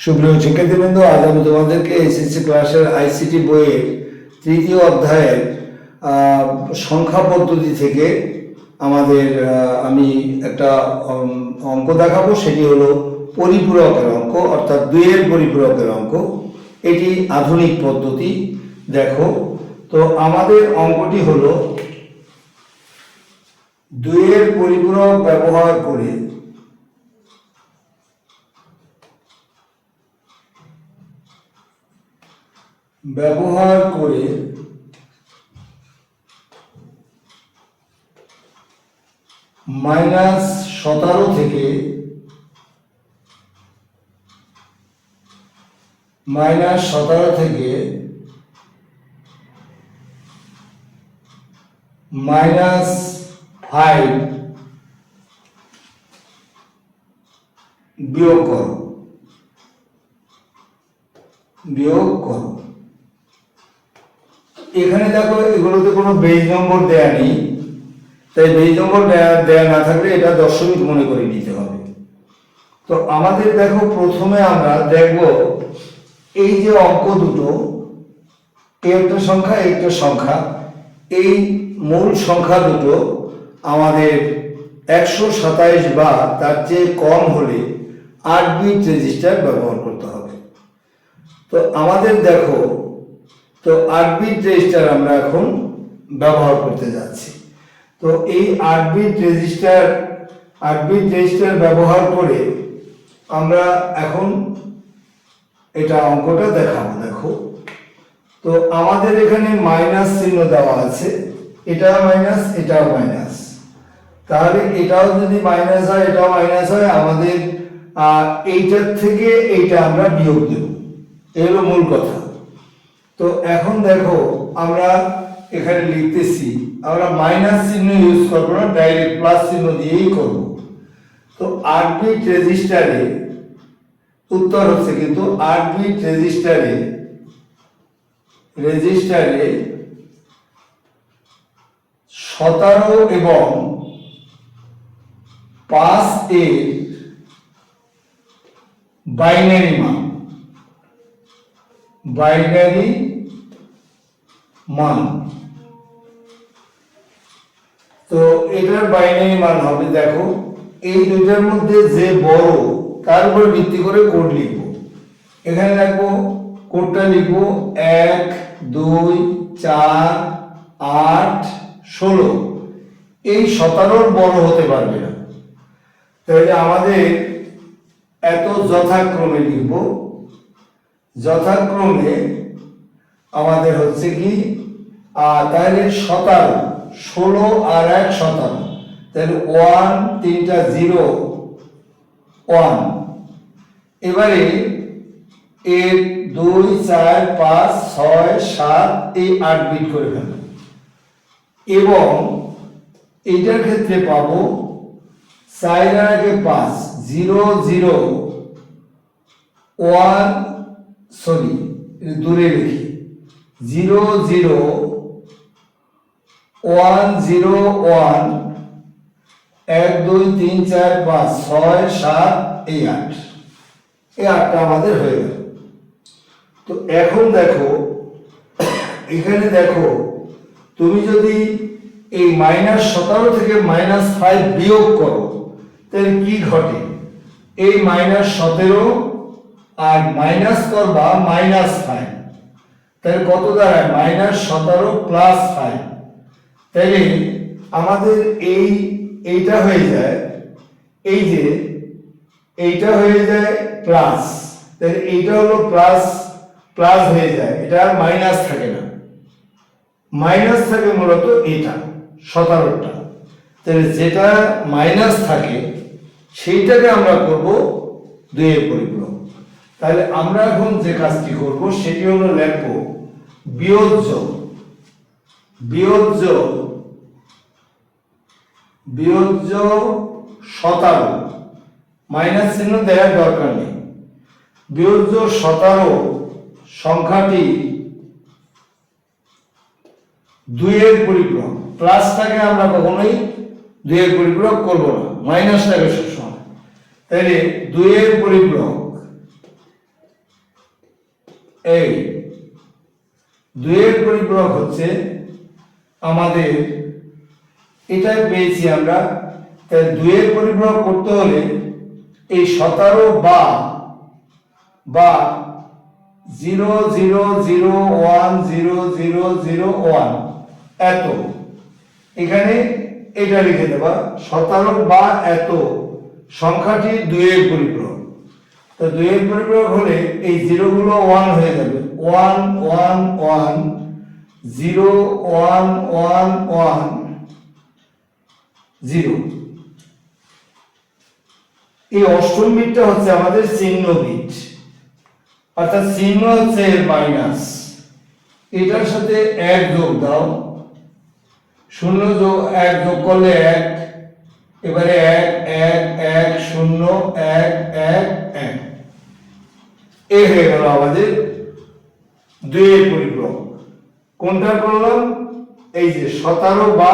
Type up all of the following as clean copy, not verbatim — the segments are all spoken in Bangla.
সুপ্রিয় শিক্ষার্থীবৃন্দ, আজ আমি তোমাদেরকে এসএসসি ক্লাসের আইসিটি বইয়ের তৃতীয় অধ্যায়ের সংখ্যা পদ্ধতি থেকে আমি একটা অঙ্ক দেখাবো। সেটি হলো পরিপূরকের অঙ্ক, অর্থাৎ 2 এর পরিপূরকের অঙ্ক। এটি আধুনিক পদ্ধতি। দেখো তো, আমাদের অঙ্কটি হলো 2 এর পরিপূরক ব্যবহার করে -17 থেকে -5 বিয়োগ করো। এখানে দেখো, এগুলোতে কোনো বেজ নম্বর দেয়া নেই, তাই বেজ নম্বর দেয়া না থাকলে এটা দশমিক মনে করে নিতে হবে। তো আমাদের দেখো, প্রথমে আমরা দেখব এই যে অঙ্ক দুটো, একটা সংখ্যা একটা সংখ্যা, এই মূল সংখ্যা দুটো আমাদের 127 বা তার চেয়ে কম হলে 8 বিট রেজিস্টার ব্যবহার করতে হবে। তো আমাদের দেখো, তো 8 বিট রেজিস্টার আমরা এখন ব্যবহার করতে যাচ্ছি। তো এই 8 বিট রেজিস্টার ব্যবহার করে আমরা এখন এটা অঙ্কটা দেখাবো। দেখো তো, আমাদের এখানে মাইনাস চিহ্ন দেওয়া আছে, এটা মাইনাস, এটাও মাইনাস, তাহলে এটাও যদি মাইনাস হয় এটাও মাইনাস হয়, আমাদের এইটার থেকে এইটা আমরা বিয়োগ দেব। এই হলো মূল কথা। তো এখন দেখো, আমরা এখানে লিখতেছি, আমরা মাইনাস চিহ্ন ইউজ করবো না, ডাইরেক্ট প্লাস চিহ্ন দিয়েই করব। তো 8 বিট রেজিস্টারে উত্তর হচ্ছে, কিন্তু 8 বিট রেজিস্টারে 17 এবং 5 এর বাইনারি মান, তো এটার বাইনারি মান হবে, দেখো এই দুইটার মধ্যে যে বড় তার উপর ভিত্তি করে কোড লিখব। এখানে দেখো, কোডটা লিখব 1, 2, 4, 8, 16। এই 17 বড় হতে পারবে না, তাহলে আমাদের এত যথাক্রমে লিখব। যথাক্রমে আমাদের হচ্ছে কি, তাহলে 17, 16 আর 1 17, তাহলে 1, 3টা 0, 1। এবারে 1, 2, 4, 5, 6, 7 এই 8 বিট করে ফেলব, এবং এইটার ক্ষেত্রে পাবো 4 আর 1 5, 0, 0, 1, সরি দূরে লিখি, 0, 0, 1, 0, 1, 1, 2, 3, 4, 5, 6, 7 এই 8, এই 8টা আমাদের হয়ে গেল। তো এখন দেখো, এখানে দেখো, তুমি যদি এই -17 থেকে -5 বিয়োগ করো, তাহলে কি ঘটে? এই -17 আর মাইনাস করবা -5, তাহলে কত দাঁড়ায়? -17 + 5। তাহলে আমাদের এইটা হয়ে যায়, এই যে এইটা হয়ে যায় প্লাস, তাহলে এইটা হলো প্লাস হয়ে যায়, এটা আর মাইনাস থাকে না, মাইনাস থাকে মূলত এটা 17টা। তাহলে যেটা মাইনাস থাকে সেইটাকে আমরা করব 2 এর পরিপূরক। তাহলে আমরা এখন যে কাজটি করব সেটি হলো লিখব বিয়োজ্য 17, মাইনাস চিহ্ন দেওয়ার দরকার নেই। বিয়োজ্য 17 সংখ্যাটি 2 এর পরিপূরক। প্লাসটাকে আমরা কখনোই 2 এর পরিপূরক করব না, মাইনাসটাকে সবসময়। তাহলে 2 এর পরিপূরক এই দুইয়ের পরিপূরক হচ্ছে আমাদের, এটাই পেয়েছি আমরা। তাই দুইয়ের পরিপূরক করতে হলে এই 17 বা 000100001 এত, এখানে এটা লিখে দেবা 17 বা এত সংখ্যাটি দুইয়ের পরিপূরক। তো দুইয়ের পরিপূরক হলে এই জিরো গুলো 1 হয়ে যাবে, 1 1 1 0 1 1 1 0। এই অষ্টম বিটটা হচ্ছে আমাদের চিহ্ন বিট, অর্থাৎ চিহ্ন হচ্ছে এর মাইনাস। এটার সাথে 1 যোগ দাও, 0 যোগ 1 যোগ করলে 1, এবারে 1 1 1 0 1 1 1, এই হয়ে গেল আমাদের দুইয়ের পরিপূরক। কোনটা করলাম? এই যে 17 বা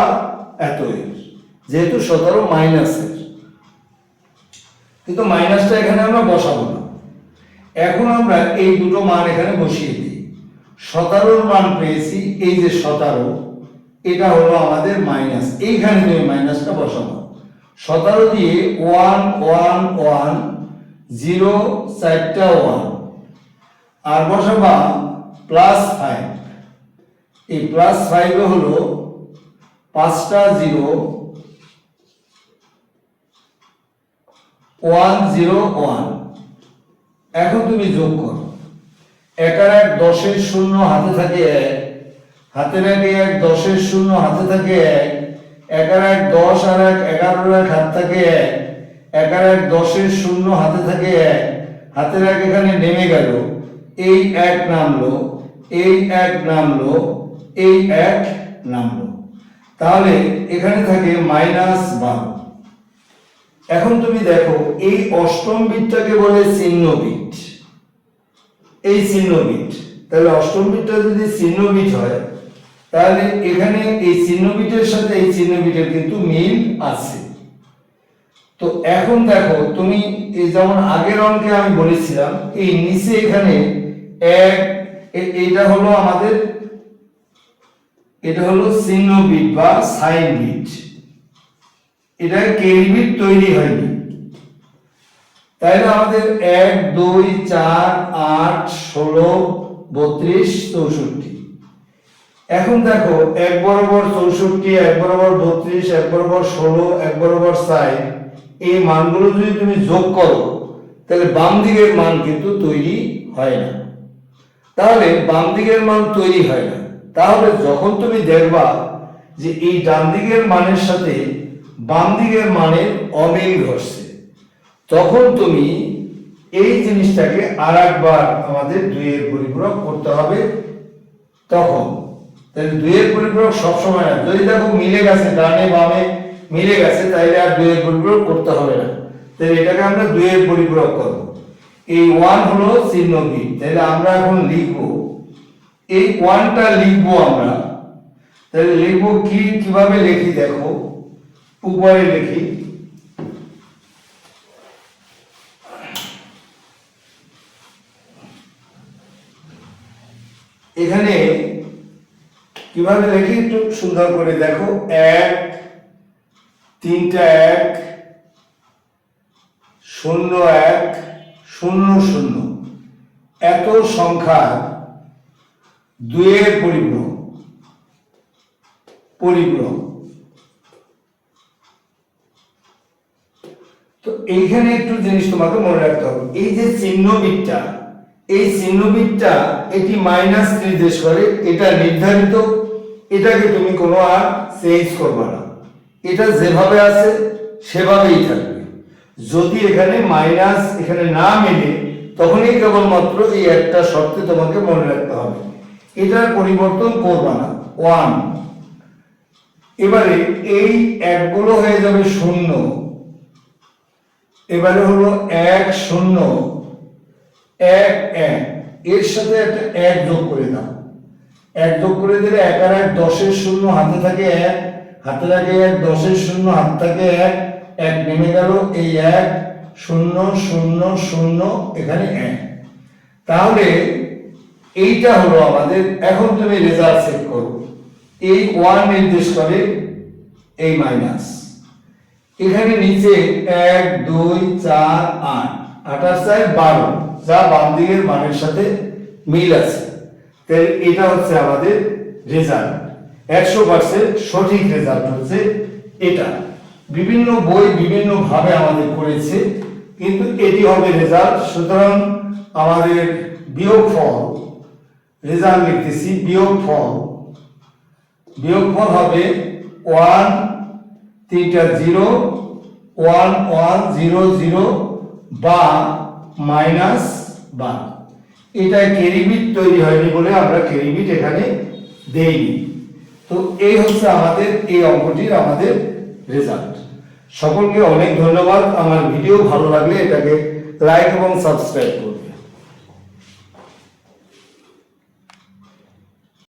এত, যেহেতু 17 মাইনাসের, কিন্তু মাইনাসটা এখানে আমরা বসাবো না। এখন আমরা এই দুটো মান এখানে বসিয়ে দিই। 17 মান পেয়েছি, এই যে 17, এটা হলো আমাদের মাইনাস, এইখানে তুমি মাইনাসটা বসাবো। 17 দিয়ে 1 1 1 0 4টা 1, আর বসাবা +5। এই +5 হলো 5টা 0 1 0 1। এখন তুমি যোগ করো, 1 আর 1 10-এর 0 হাতে থাকে 1, হাতের 1 1 10-এর 0 হাতে থাকে 1, 1 আর 1 10 আর 1 11-এর 1 হাত থাকে 1, 1 আর 1 10-এর 0 হাতে থাকে 1, হাতের 1 এখানে নেমে গেল, এই 1 নামলো, এই 1 নামলো, এই 1 নামলো, তাহলে এখানে থাকে -12। এখন তুমি দেখো এই অষ্টম বিটটাকে বলে চিহ্ন বিট, এই চিহ্ন বিট। তাহলে অষ্টম বিটটা যদি চিহ্ন বিট হয়, তাহলে এখানে এই চিহ্ন বিটের সাথে এই চিহ্ন বিটের কিন্তু মিল আছে। তো এখন দেখো তুমি, এই যেমন আগের অঙ্কে আমি বলেছিলাম, এই নিচে এখানে 1, এটা হলো আমাদের, এটা হলো চিহ্ন বিট বা সাইন বিট, এটা ক্যারি বিট তৈরি হয়নি। তাইলে আমাদের 1 2 4 8 16 32 64। এখন দেখো 1 বরাবর 64, 1 বরাবর 32, 1 বরাবর 16, 1 বরাবর 4, এই মানগুলো যদি তুমি যোগ করো, তাহলে বাম দিকের মান কিন্তু তৈরি হয় না। তাহলে বাম দিকের মান তৈরি হয় না, তাহলে যখন তুমি দেখবা যে এই ডান দিকের মানের সাথে বাম দিকের মানের অমিল ঘটছে, তখন তুমি এই জিনিসটাকে আরেকবার আমাদের দুইয়ের পরিপূরক করতে হবে। তখন তাহলে দুইয়ের পরিপূরক সবসময় না, যদি দেখো মিলে গেছে, ডানে বামে মিলে গেছে, তাইলে আর দুইয়ের পরিপূরক করতে হবে না। তাহলে এটাকে আমরা দুইয়ের পরিপূরক করব। এই 1 হলো চিহ্ন বিট, তাহলে আমরা এখন লিখবো, এই 1টা লিখবো আমরা। তাহলে লিখবো কি, কিভাবে লিখি দেখো, উপরে লিখি, এখানে কিভাবে লিখি একটু সুন্দর করে দেখো, 1 3টা 1 0 1 0 0 এত সংখ্যা দুইয়ের পরিপূরক। তো এইখানে একটু জিনিস তোমাকে মনে রাখতে হবে, এই যে চিহ্ন বিটটা, এই চিহ্ন বিটটা এটি মাইনাস নির্দেশ করে, এটা নির্ধারিত, এটাকে তুমি কোনো আর চেঞ্জ করবে না, এটা যেভাবে আছে সেভাবেই থাকবে। যদি এখানে মাইনাস এখানে না মেলে, তখনই কেবলমাত্র এই একটা শর্তে তোমাকে মনে রাখতে হবে, এটার পরিবর্তন করবে না। 1, এবারে এই 1 গুলো হয়ে যাবে 0, এবারে হলো 1 0 1 1, এর সাথে একটা 1 যোগ করে দাও, 1 যোগ করে দিলে 1 আর 1 10-এর 0 হাতে থাকে 1, হাতে থাকে 1 10-এর 0 হাতে থাকে 1, 1 নেমে গেল, এই 1 0 0 0 এখানে 1। তাহলে এইটা হলো আমাদের। এখন তুমি রেজাল্ট চেক করো, এই 1 নির্দেশ করে এই মাইনাস, এখানে নিচে 1 2 4 8 28 12, যা বাম দিকের মানের সাথে মিল আছে। তাহলে এটা হচ্ছে আমাদের রেজাল্ট, 100% সঠিক রেজাল্ট হচ্ছে এটা। বিভিন্ন বই বিভিন্ন ভাবে আমাদের করেছে, কিন্তু এটি হবে রেজাল্ট। সুতরাং আমাদের বিয়োগফল, রেজাল্ট লিখতেছি, বিয়োগফল হবে 1 3টা 0 1 1 0 0 বা -12। এটা ক্যারিবিট তৈরি হয়নি বলে আমরা ক্যারিবিট এখানে দেইনি। তো এই হচ্ছে আমাদের এই অঙ্কটির আমাদের রেজাল্ট। সকলকে অনেক ধন্যবাদ। আমার ভিডিও ভালো লাগলে এটাকে লাইক এবং সাবস্ক্রাইব করুন।